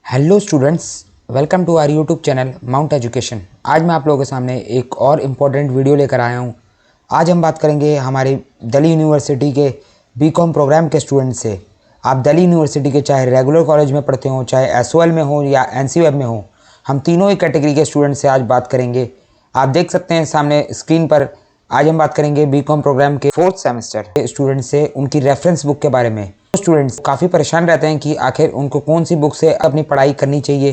Hello students, welcome to our YouTube channel Mount Education. आज मैं आप लोगों के सामने एक और इम्पॉर्टेंट वीडियो लेकर आया हूं। आज हम बात करेंगे हमारे दिल्ली यूनिवर्सिटी के बीकॉम प्रोग्राम के स्टूडेंट से। आप दिल्ली यूनिवर्सिटी के चाहे रेगुलर कॉलेज में पढ़ते हो, चाहे एसओएल में हो या एनसीवेब में हो, हम तीनों ही कैटेगरी के स्टूडेंट से आज बात करेंगे। आप देख सकते हैं सामने स्क्रीन पर। आज हम बात करेंगे बीकॉम प्रोग्राम के 4th सेमेस्टर के स्टूडेंट से, उनकी रेफरेंस बुक के बारे में। स्टूडेंट्स काफ़ी परेशान रहते हैं कि आखिर उनको कौन सी बुक से अपनी पढ़ाई करनी चाहिए,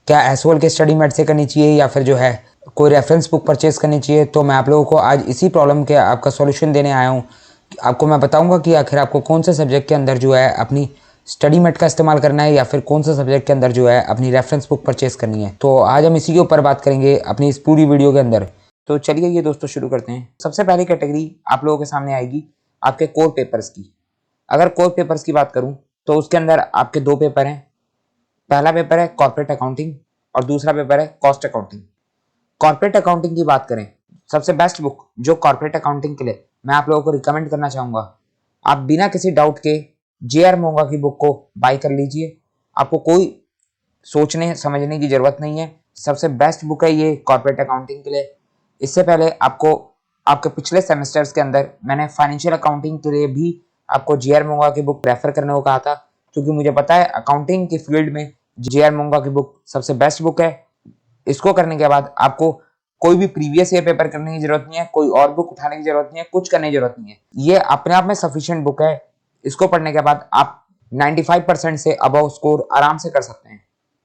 क्या एसओएल के स्टडी मेट से करनी चाहिए या फिर जो है कोई रेफरेंस बुक परचेज करनी चाहिए। तो मैं आप लोगों को आज इसी प्रॉब्लम के आपका सॉल्यूशन देने आया हूँ। आपको मैं बताऊंगा कि आखिर आपको कौन से सब्जेक्ट के अंदर जो है अपनी स्टडी मेट का इस्तेमाल करना है या फिर कौन से सब्जेक्ट के अंदर जो है अपनी रेफरेंस बुक परचेज करनी है। तो आज हम इसी के ऊपर बात करेंगे अपनी इस पूरी वीडियो के अंदर। तो चलिए ये दोस्तों शुरू करते हैं। सबसे पहली कैटेगरी आप लोगों के सामने आएगी आपके कोर पेपर्स की। अगर कोर पेपर्स की बात करूं तो उसके अंदर आपके दो पेपर हैं। पहला पेपर है कॉर्पोरेट अकाउंटिंग और दूसरा पेपर है कॉस्ट अकाउंटिंग। कॉर्पोरेट अकाउंटिंग की बात करें, सबसे बेस्ट बुक जो कॉर्पोरेट अकाउंटिंग के लिए मैं आप लोगों को रिकमेंड करना चाहूंगा, आप बिना किसी डाउट के जेआर मोंगा की बुक को बाय कर लीजिए। आपको कोई सोचने समझने की जरूरत नहीं है। सबसे बेस्ट बुक है ये कॉर्पोरेट अकाउंटिंग के लिए। इससे पहले आपको आपके पिछले सेमेस्टर्स के अंदर मैंने फाइनेंशियल अकाउंटिंग के लिए भी आपको जेआर मोंगा की बुक रेफर करने को कहा था, क्योंकि मुझे पता है अकाउंटिंग की फील्ड में जेआर मोंगा की बुक सबसे बेस्ट बुक है। इसको करने के बाद आपको कोई भी प्रीवियस ईयर पेपर करने की जरूरत नहीं है, कोई और बुक उठाने की जरूरत नहीं है, कुछ करने की जरूरत नहीं है। ये अपने आप में सफिशिएंट बुक है। इसको पढ़ने के बाद आप 95% से अबव स्कोर आराम से कर सकते हैं।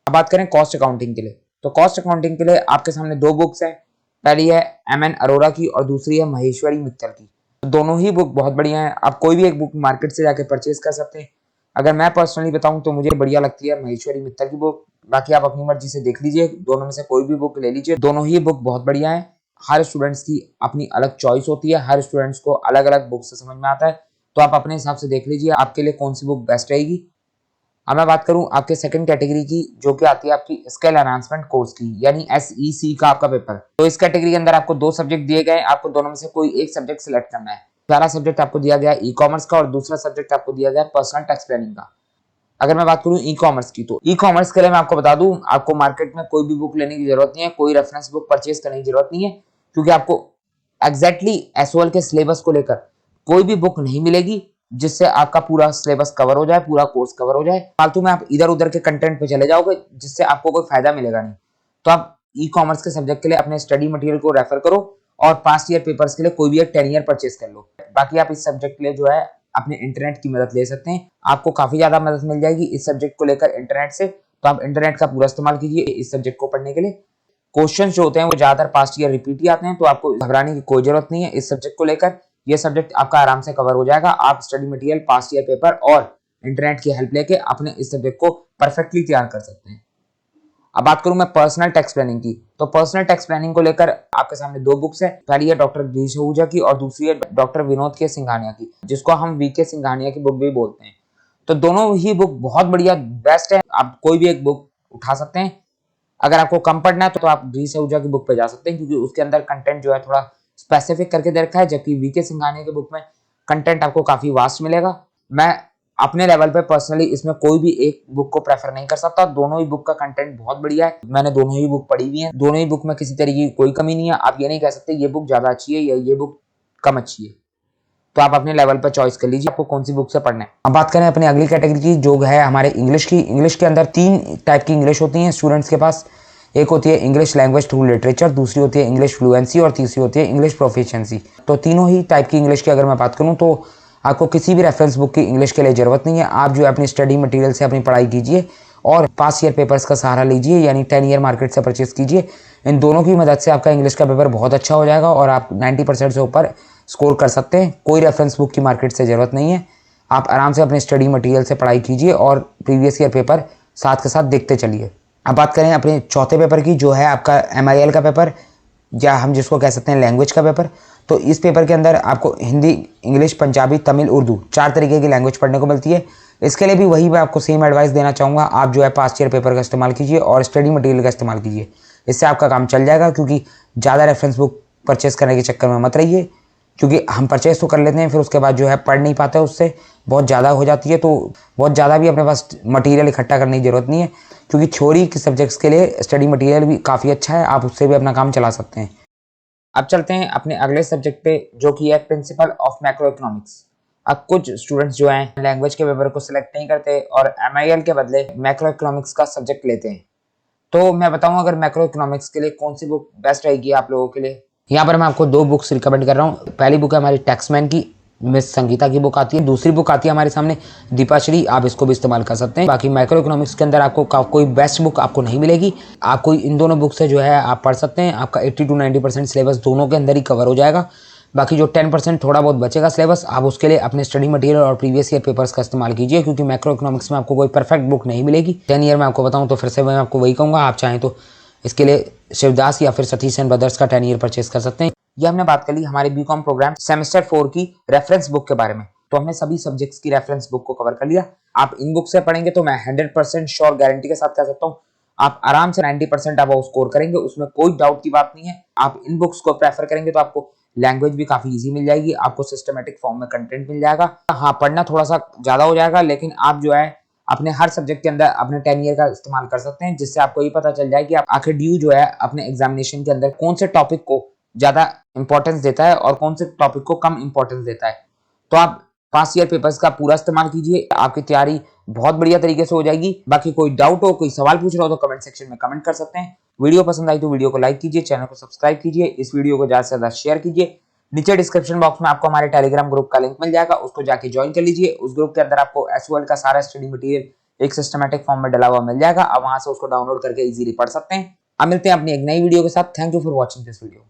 अब बात करें कॉस्ट अकाउंटिंग के लिए, तो कॉस्ट अकाउंटिंग के लिए आपके सामने दो बुक्स हैं। पहली है एमएन अरोड़ा की और दूसरी है महेश्वरी मित्तल की। तो दोनों ही बुक बहुत बढ़िया हैं। आप कोई भी एक बुक मार्केट से जाके परचेज कर सकते हैं। अगर मैं पर्सनली बताऊं तो मुझे बढ़िया लगती है महेश्वरी मित्तल की बुक। बाकी आप अपनी मर्जी से देख लीजिए, दोनों में से कोई भी बुक ले लीजिए। दोनों ही बुक बहुत बढ़िया है। हर स्टूडेंट्स की अपनी अलग चॉइस होती है, हर स्टूडेंट्स को अलग अलग बुक से समझ में आता है। तो आप अपने हिसाब से देख लीजिए आपके लिए कौन सी बुक बेस्ट रहेगी। अब मैं बात करूं आपके सेकंड कैटेगरी की, जो कि आती है आपकी स्किल एनहांसमेंट कोर्स की, यानी एसईसी का आपका पेपर। तो इस कैटेगरी के अंदर आपको दो सब्जेक्ट दिए गए, आपको दोनों में से कोई एक सब्जेक्ट सिलेक्ट करना है। पहला सब्जेक्ट आपको दिया गया ई कॉमर्स का और दूसरा सब्जेक्ट आपको दिया गया पर्सनल टैक्स प्लानिंग का। अगर मैं बात करूं ई कॉमर्स की, तो ई कॉमर्स के लिए मैं आपको बता दूं, आपको मार्केट में कोई भी बुक लेने की जरूरत नहीं है, कोई रेफरेंस बुक परचेज करने की जरूरत नहीं है, क्योंकि आपको एग्जैक्टली एसओएल के सिलेबस को लेकर कोई भी बुक नहीं मिलेगी जिससे आपका पूरा सिलेबस कवर हो जाए, पूरा कोर्स कवर हो जाए। फालतू में आप इधर उधर के कंटेंट पे चले जाओगे जिससे आपको कोई फायदा मिलेगा नहीं। तो आप ई कॉमर्स के सब्जेक्ट के लिए अपने स्टडी मटेरियल को रेफर करो और पास्ट ईयर पेपर्स के लिए कोई भी एक 10 ईयर परचेज कर लो। बाकी आप इस सब्जेक्ट के लिए जो है अपने इंटरनेट की मदद ले सकते हैं। आपको काफी ज्यादा मदद मिल जाएगी इस सब्जेक्ट को लेकर इंटरनेट से। तो आप इंटरनेट का पूरा इस्तेमाल कीजिए इस सब्जेक्ट को पढ़ने के लिए। क्वेश्चन जो होते हैं वो ज्यादातर पास्ट ईयर रिपीट ही आते हैं, तो आपको घबराने की कोई जरूरत नहीं है इस सब्जेक्ट को लेकर। ये सब्जेक्ट आपका आराम से कवर हो जाएगा। आप study material, past year paper और इंटरनेट की हेल्प लेके अपने इस सब्जेक्ट को परफेक्टली तैयार कर सकते हैं। अब बात करूं मैं पर्सनल टैक्स प्लानिंग की, तो पर्सनल टैक्स प्लानिंग को लेकर आपके सामने दो बुक्स है। पहली है डॉक्टर डी सहूजा की और दूसरी है डॉक्टर विनोद के सिंघानिया की, जिसको हम वीके सिंघानिया की बुक भी बोलते हैं। तो दोनों ही बुक बहुत बढ़िया बेस्ट है। आप कोई भी एक बुक उठा सकते हैं। अगर आपको कम पढ़ना है तो आप डी सहूजा की बुक पे जा सकते हैं, क्योंकि उसके अंदर कंटेंट जो है थोड़ा स्पेसिफिक करके दे रखा है, जबकि वीके सिंघानिया की बुक में कंटेंट आपको काफी वास्ट मिलेगा। मैं अपने लेवल पे पर्सनली इसमें कोई भी एक बुक को प्रेफर नहीं कर सकता। दोनों ही बुक का कंटेंट बहुत बढ़िया है। मैंने दोनों ही बुक पढ़ी हुई है, दोनों ही बुक में किसी तरीके की कोई कमी नहीं है। आप ये नहीं कह सकते ये बुक ज्यादा अच्छी है या ये बुक कम अच्छी है। तो आप अपने लेवल पर चॉइस कर लीजिए आपको कौन सी बुक से पढ़ना है। अब बात करें अपनी अगली कैटेगरी की, जो है हमारे इंग्लिश की। इंग्लिश के अंदर तीन टाइप की इंग्लिश होती है स्टूडेंट्स के पास। एक होती है इंग्लिश लैंग्वेज थ्रू लिटरेचर, दूसरी होती है इंग्लिश फ्लुएंसी और तीसरी होती है इंग्लिश प्रोफिशिएंसी। तो तीनों ही टाइप की इंग्लिश की अगर मैं बात करूं तो आपको किसी भी रेफरेंस बुक की इंग्लिश के लिए जरूरत नहीं है। आप जो है अपनी स्टडी मटेरियल से अपनी पढ़ाई कीजिए और पास्ट ईयर पेपर्स का सहारा लीजिए, यानी 10 ईयर मार्केट से परचेज कीजिए। इन दोनों की मदद से आपका इंग्लिश का पेपर बहुत अच्छा हो जाएगा और आप 90% से ऊपर स्कोर कर सकते हैं। कोई रेफरेंस बुक की मार्केट से जरूरत नहीं है। आप आराम से अपने स्टडी मटेरियल से पढ़ाई कीजिए और प्रीवियस ईयर पेपर साथ के साथ देखते चलिए। अब बात करें अपने चौथे पेपर की, जो है आपका MIL का पेपर, या हम जिसको कह सकते हैं लैंग्वेज का पेपर। तो इस पेपर के अंदर आपको हिंदी, इंग्लिश, पंजाबी, तमिल, उर्दू 4 तरीके की लैंग्वेज पढ़ने को मिलती है। इसके लिए भी वही मैं आपको सेम एडवाइस देना चाहूँगा। आप जो है पास्ट ईयर पेपर का इस्तेमाल कीजिए और स्टडी मटेरियल का इस्तेमाल कीजिए। इससे आपका काम चल जाएगा, क्योंकि ज़्यादा रेफरेंस बुक परचेस करने के चक्कर में मत रहिए, क्योंकि हम परचेस तो कर लेते हैं, फिर उसके बाद जो है पढ़ नहीं पाते, उससे बहुत ज़्यादा हो जाती है। तो बहुत ज़्यादा भी अपने पास मटेरियल इकट्ठा करने की जरूरत नहीं है, क्योंकि थ्योरी के सब्जेक्ट्स के लिए स्टडी मटेरियल भी काफ़ी अच्छा है, आप उससे भी अपना काम चला सकते हैं। अब चलते हैं अपने अगले सब्जेक्ट पे, जो कि है प्रिंसिपल ऑफ मैक्रो इकोनॉमिक्स। अब कुछ स्टूडेंट्स जो हैं लैंग्वेज के पेपर को सिलेक्ट नहीं करते और MIL के बदले मैक्रो इकोनॉमिक्स का सब्जेक्ट लेते हैं। तो मैं बताऊं अगर मैक्रो इकोनॉमिक्स के लिए कौन सी बुक बेस्ट रहेगी आप लोगों के लिए। यहाँ पर मैं आपको 2 बुक्स रिकमेंड कर रहा हूँ। पहली बुक है हमारी टैक्समैन की, मिस संगीता की बुक आती है। दूसरी बुक आती है हमारे सामने दीपाश्री, आप इसको भी इस्तेमाल कर सकते हैं। बाकी मैक्रो इकोनॉमिक्स के अंदर आपको कोई बेस्ट बुक आपको नहीं मिलेगी। आपको इन दोनों बुक से जो है आप पढ़ सकते हैं। आपका 80 to 90% सिलेबस दोनों के अंदर ही कवर हो जाएगा। बाकी जो 10% थोड़ा बहुत बचेगा सिलेबस, आप उसके लिए अपने स्टडी मटेरियल और प्रीवियस ईयर पेपर्स का इस्तेमाल कीजिए, क्योंकि मैक्रो इकोनॉमिक्स में आपको कोई परफेक्ट बुक नहीं मिलेगी। 10 ईयर में आपको बताऊं तो फिर से मैं आपको वही कहूँगा, आप चाहें तो इसके लिए शिवदास या फिर सतीश एंड ब्रदर्स का 10 ईयर परचेज कर सकते हैं। ये हमने बात कर ली हमारे बीकॉम प्रोग्राम सेमेस्टर 4 की रेफरेंस बुक के बारे में। तो हमने सभी सब्जेक्ट्स की रेफरेंस बुक को कवर कर लिया। आप इन बुक से पढ़ेंगे तो मैं 100% श्योर गारंटी के साथ कह सकता हूँ आप आराम से 90% आप स्कोर करेंगे, उसमें कोई डाउट की बात नहीं है। आप इन बुक्स को प्रेफर करेंगे तो आपको लैंग्वेज भी काफी इजी मिल जाएगी, आपको सिस्टमेटिक फॉर्म में कंटेंट मिल जाएगा। हाँ, पढ़ना थोड़ा सा ज्यादा हो जाएगा, लेकिन आप जो है अपने हर सब्जेक्ट के अंदर अपने 10 ईयर का इस्तेमाल कर सकते हैं, जिससे आपको ये पता चल जाए कि आप आखिर ड्यू जो है अपने एग्जामिनेशन के अंदर कौन से टॉपिक को ज्यादा इंपॉर्टेंस देता है और कौन से टॉपिक को कम इंपॉर्टेंस देता है। तो आप पास ईयर पेपर्स का पूरा इस्तेमाल कीजिए, आपकी तैयारी बहुत बढ़िया तरीके से हो जाएगी। बाकी कोई डाउट हो, कोई सवाल पूछ रहा हो तो कमेंट सेक्शन में कमेंट कर सकते हैं। वीडियो पसंद आई तो वीडियो को लाइक कीजिए, चैनल को सब्सक्राइब कीजिए, इस वीडियो को ज्यादा से ज्यादा शेयर कीजिए। नीचे डिस्क्रिप्शन बॉक्स में आपको हमारे टेलीग्राम ग्रुप का लिंक मिल जाएगा, उसको जाके ज्वाइन कर लीजिए। उस ग्रुप के अंदर आपको SQL का सारा स्टडी मटेरियल एक सिस्टमैटिक फॉर्म में डला हुआ मिल जाएगा, आप वहां से उसको डाउनलोड करके इजीली पढ़ सकते हैं। अब मिलते हैं अपनी एक नई वीडियो के साथ। Thank you for watching this video.